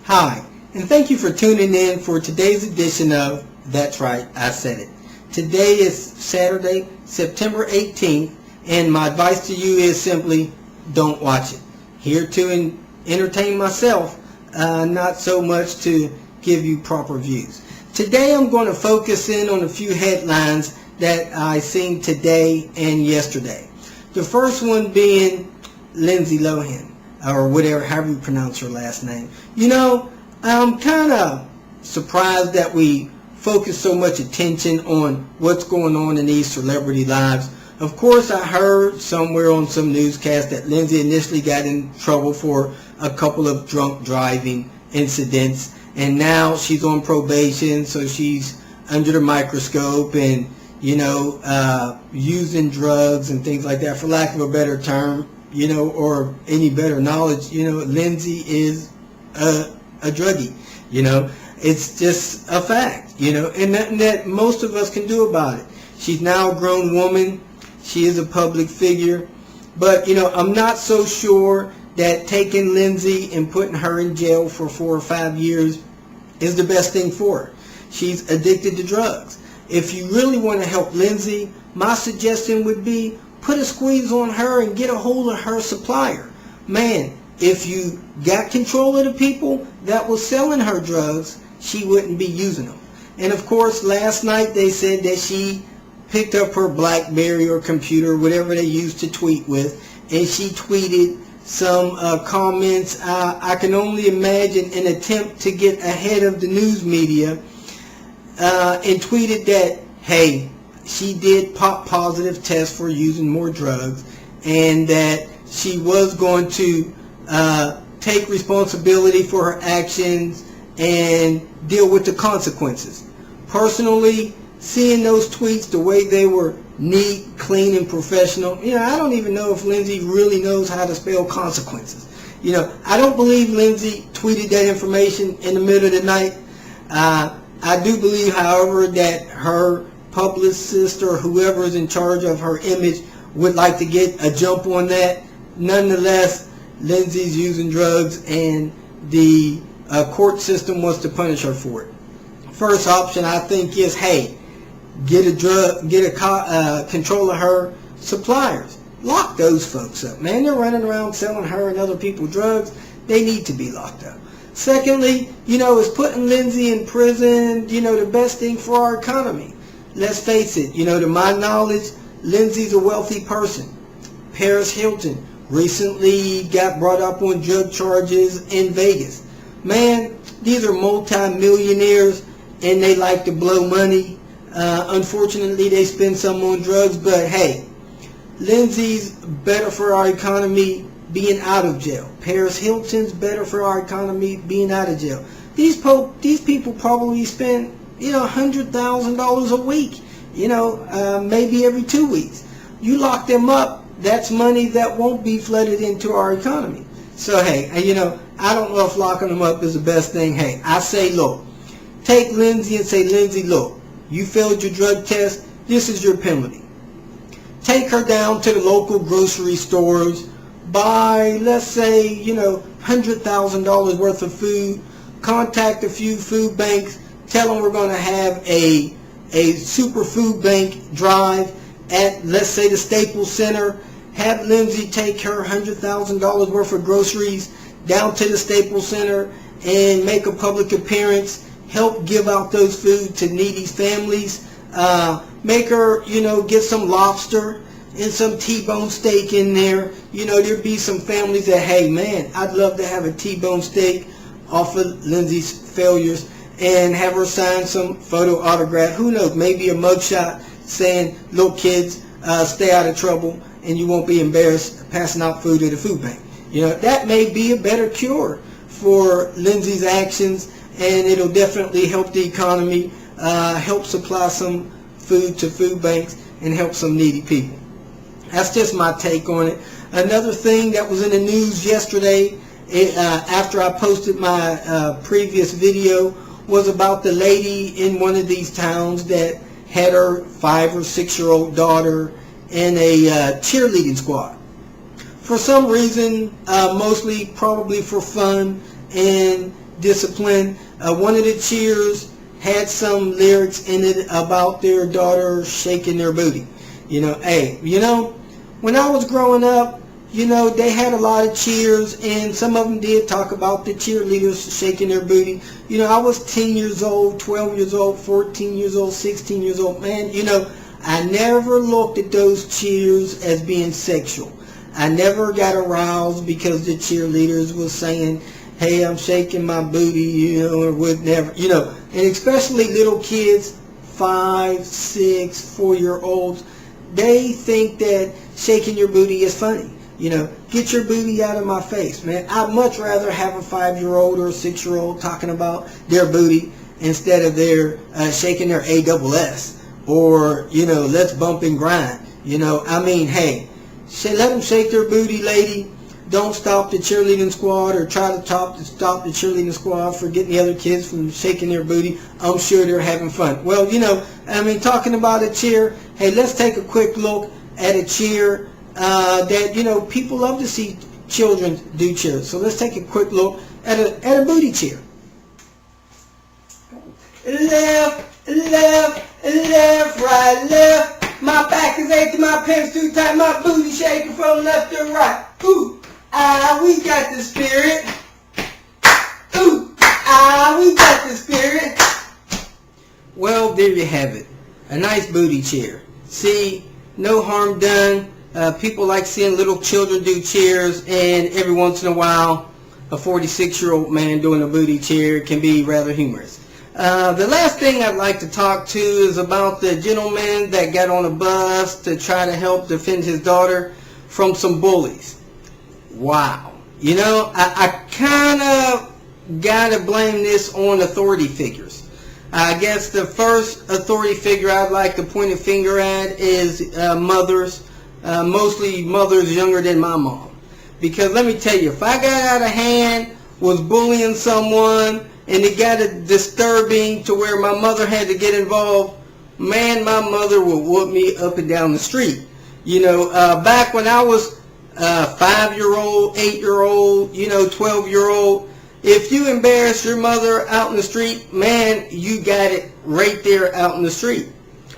Hi, and thank you for tuning in for today's edition of That's Right, I Said It. Today is Saturday, September 18th, and my advice to you is simply don't watch it. Here to entertain myself, not so much to give you proper views. Today I'm going to focus in on a few headlines that I seen today and yesterday. The first one being Lindsay Lohan, or whatever, however you pronounce her last name. You know, I'm kind of surprised that we focus so much attention on what's going on in these celebrity lives. Of course, I heard somewhere on some newscast that Lindsay initially got in trouble for a couple of drunk driving incidents, and now she's on probation, so she's under the microscope and, you know, using drugs and things like that, for lack of a better term, you know, or any better knowledge. You know, Lindsay is a druggie, you know. It's just a fact, you know, and nothing that most of us can do about it. She's now a grown woman. She is a public figure. But, you know, I'm not so sure that taking Lindsay and putting her in jail for 4 or 5 years is the best thing for her. She's addicted to drugs. If you really want to help Lindsay, my suggestion would be put a squeeze on her and get a hold of her supplier. Man, if you got control of the people that was selling her drugs, she wouldn't be using them. And of course, last night they said that she picked up her BlackBerry or computer, whatever they used to tweet with, and she tweeted some comments. I can only imagine an attempt to get ahead of the news media, and tweeted that, hey, she did pop positive tests for using more drugs, and that she was going to take responsibility for her actions and deal with the consequences. Personally, seeing those tweets, the way they were neat, clean, and professional, you know, I don't even know if Lindsay really knows how to spell consequences. You know, I don't believe Lindsay tweeted that information in the middle of the night. I do believe, however, that her publicist or whoever is in charge of her image would like to get a jump on that. Nonetheless, Lindsay's using drugs, and the court system wants to punish her for it. First option, I think, is, hey, get control of her suppliers. Lock those folks up, man. They're running around selling her and other people drugs. They need to be locked up. Secondly, you know, is putting Lindsay in prison, you know, the best thing for our economy. Let's face it, you know, to my knowledge, Lindsay's a wealthy person. Paris Hilton recently got brought up on drug charges in Vegas. Man, these are multi-millionaires, and they like to blow money. Unfortunately, they spend some on drugs, but hey, Lindsay's better for our economy being out of jail. Paris Hilton's better for our economy being out of jail. These people probably spend, you know, $100,000 a week, you know, maybe every 2 weeks. You lock them up, that's money that won't be flooded into our economy. So, hey, you know, I don't know if locking them up is the best thing. Hey, I say, look, take Lindsay and say, Lindsay, look, you failed your drug test. This is your penalty. Take her down to the local grocery stores, buy, let's say, you know, $100,000 worth of food, contact a few food banks, tell them we're going to have a super food bank drive at, let's say, the Staples Center. Have Lindsay take her $100,000 worth of groceries down to the Staples Center and make a public appearance, help give out those food to needy families, make her, you know, get some lobster and some T-bone steak in there. You know, there'd be some families that, hey, man, I'd love to have a T-bone steak off of Lindsay's failures, and have her sign some photo autograph. Who knows, maybe a mugshot saying, look, kids, stay out of trouble, and you won't be embarrassed passing out food at a food bank. You know, that may be a better cure for Lindsay's actions, and it'll definitely help the economy, help supply some food to food banks, and help some needy people. That's just my take on it. Another thing that was in the news yesterday, after I posted my previous video, was about the lady in one of these towns that had her 5 or 6 year old daughter in a cheerleading squad. For some reason, mostly probably for fun, and discipline. One of the cheers had some lyrics in it about their daughter shaking their booty. Hey, when I was growing up, they had a lot of cheers, and some of them did talk about the cheerleaders shaking their booty. I was 10 years old, 12 years old, 14 years old, 16 years old. Man, I never looked at those cheers as being sexual. I never got aroused because the cheerleaders was saying, hey, I'm shaking my booty, or would never, and especially little kids, 5, 6, 4-year-olds, they think that shaking your booty is funny. Get your booty out of my face, man. I'd much rather have a 5-year-old or a 6-year-old talking about their booty instead of their shaking their ASS or, let's bump and grind. Hey, let them shake their booty, lady. Don't stop the cheerleading squad or try to stop the cheerleading squad for getting the other kids from shaking their booty. I'm sure they're having fun. Well, talking about a cheer, hey, let's take a quick look at a cheer that, people love to see children do cheers. So let's take a quick look at a booty cheer. Left, left, left, right, left. My back is aching, my pants too tight, my booty shaking from left to right. Ooh, we got the spirit. Ooh, we got the spirit. Well, there you have it. A nice booty cheer. See, no harm done. People like seeing little children do cheers, and every once in a while, a 46-year-old man doing a booty cheer can be rather humorous. The last thing I'd like to talk to is about the gentleman that got on a bus to try to help defend his daughter from some bullies. Wow. I kind of got to blame this on authority figures. I guess the first authority figure I'd like to point a finger at is mothers, mostly mothers younger than my mom. Because let me tell you, if I got out of hand, was bullying someone, and it got disturbing to where my mother had to get involved, man, my mother would whoop me up and down the street. Back when I was 5-year-old, 8-year-old, 12-year-old, if you embarrass your mother out in the street, man, you got it right there out in the street.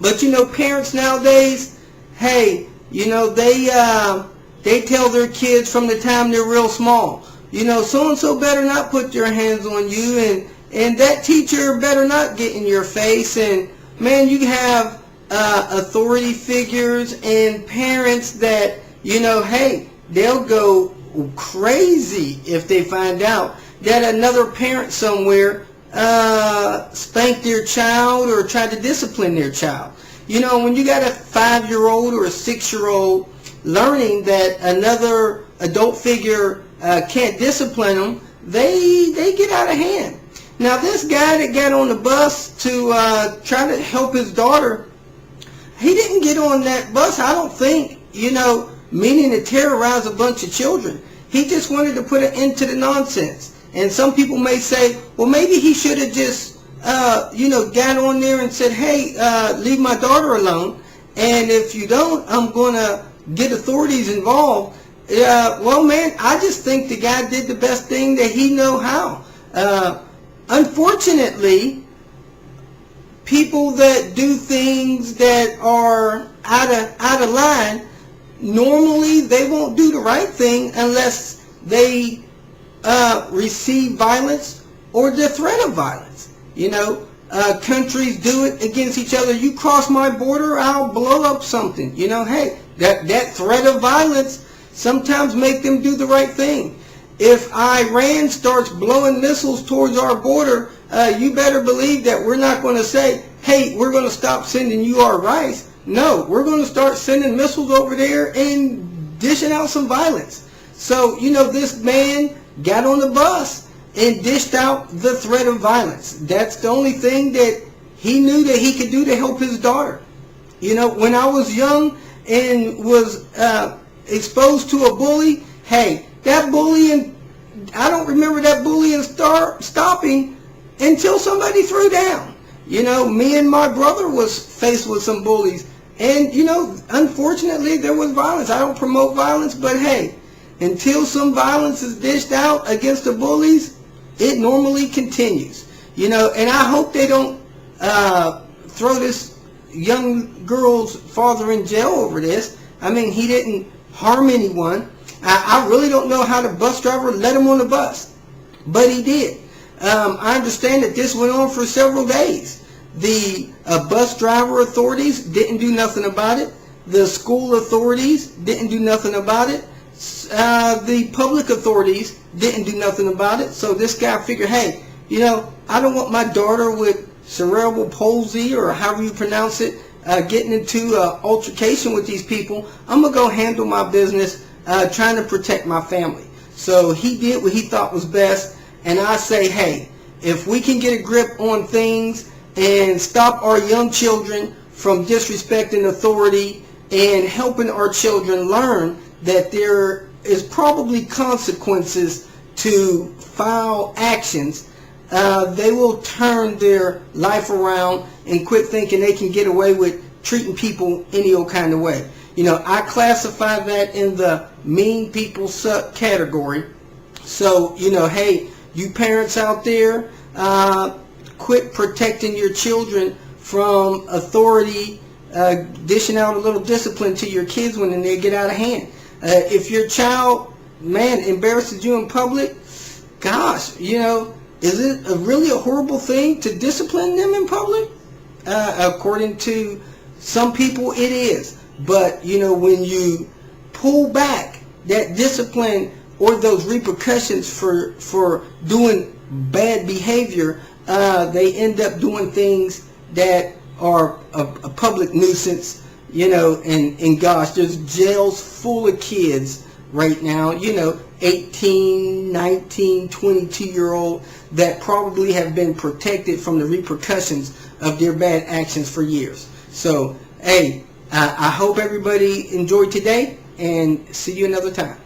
But parents nowadays, hey, they tell their kids from the time they're real small, so-and-so better not put their hands on you, and that teacher better not get in your face. And man, you have authority figures and parents that, hey, they'll go crazy if they find out that another parent somewhere spanked their child or tried to discipline their child. When you got a 5-year-old or a 6-year-old learning that another adult figure can't discipline them, they get out of hand. Now, this guy that got on the bus to try to help his daughter, he didn't get on that bus, I don't think, meaning to terrorize a bunch of children. He just wanted to put an end to the nonsense. And some people may say, well, maybe he should have just, got on there and said, hey, leave my daughter alone. And if you don't, I'm going to get authorities involved. Well, man, I just think the guy did the best thing that he know how. Unfortunately, people that do things that are out of line, normally they won't do the right thing unless they receive violence or the threat of violence. Countries do it against each other. You cross my border, I'll blow up something. Hey, that threat of violence sometimes make them do the right thing. If Iran starts blowing missiles towards our border, you better believe that we're not going to say, hey, we're going to stop sending you our rice. No, we're going to start sending missiles over there and dishing out some violence. So, this man got on the bus and dished out the threat of violence. That's the only thing that he knew that he could do to help his daughter. When I was young and was exposed to a bully, hey, that bullying, I don't remember that bullying stopping until somebody threw down. Me and my brother was faced with some bullies. And, unfortunately, there was violence. I don't promote violence, but hey, until some violence is dished out against the bullies, it normally continues. You know, and I hope they don't throw this young girl's father in jail over this. I mean, he didn't harm anyone. I really don't know how the bus driver let him on the bus, but he did. I understand that this went on for several days. The bus driver authorities didn't do nothing about it. The school authorities didn't do nothing about it. The public authorities didn't do nothing about it. So this guy figured, hey, you know, I don't want my daughter with cerebral palsy, or however you pronounce it, getting into altercation with these people. I'm going to go handle my business, trying to protect my family. So he did what he thought was best. And I say, hey, if we can get a grip on things and stop our young children from disrespecting authority and helping our children learn that there is probably consequences to foul actions, they will turn their life around and quit thinking they can get away with treating people any old kind of way. You know, I classify that in the mean people suck category. So, you know, hey, you parents out there, quit protecting your children from authority, dishing out a little discipline to your kids when they get out of hand. If your child, man, embarrasses you in public, gosh, you know, is it really a horrible thing to discipline them in public? According to some people, it is. But, you know, when you pull back that discipline or those repercussions for doing bad behavior, they end up doing things that are a public nuisance, you know, and gosh, there's jails full of kids right now, you know, 18, 19, 22-year-old that probably have been protected from the repercussions of their bad actions for years. So, hey, I hope everybody enjoyed today, and see you another time.